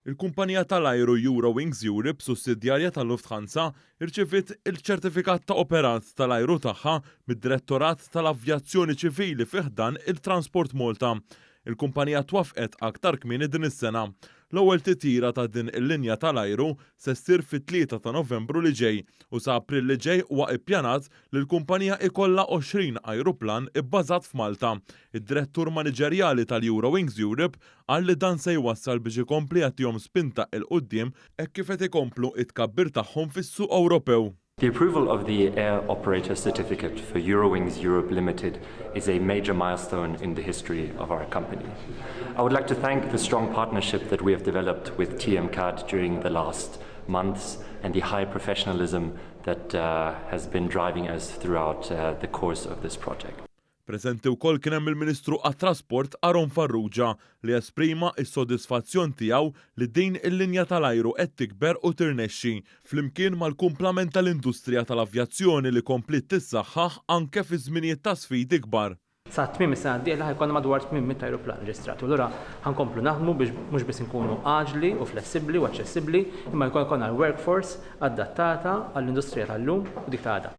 Il-kumpanija tal-Ajru Eurowings Europe, sussidjarja tal-Lufthansa, irċevit il-ċertifikat ta' operat tal-ajru tagħha mid-Direttorat tal-Avjazzjoni ċivili fih dan il-Transport Malta. Il-kumpanija twafqet aktar kmieni din is-sena. L-ewwel titjira ta' din il-linja tal-ajru se ssir fit-3 ta' Novembru li ġej u sa' April li ġej huwa ppjanat li l-kumpanija ikollha 20 ajruplan ibbażat f'Malta. Id-Direttur Maniġerjali tal-Eurowings Europe qal li dan se jwassal biex ikompli jagħtihom spinta il quddiem hekk kif qed ikomplu t-tkabbir tagħhom fis-suq Ewropew. The approval of the Air Operator Certificate for Eurowings Europe Limited is a major milestone in the history of our company. I would like to thank the strong partnership that we have developed with GČAT during the last months and the high professionalism that has been driving us throughout the course of this project. Preżenti wkoll kien hemm il-Ministru għat-Trasport Aron Farrugia li esprima s-sodisfazzjon tiegħu li din il-linja tal-ajru qed tikber u tirnexxi flimkien mal-kumplament tal-industrija tal-avjazzjoni li komplit tissaħħaħ anke fi żminijiet ta' sfidi kbar. Sa tmiem is-sena d-dieħla ħajkun madwar 800 ajruplan reġistrati. Allura ħankomplu naħdmu biex mhux biss inkunu aġli u flessibbli u aċċessibbli, imma jkun ikollna l-workforce adattata għall-industrija tal-lum u dik ta' għada.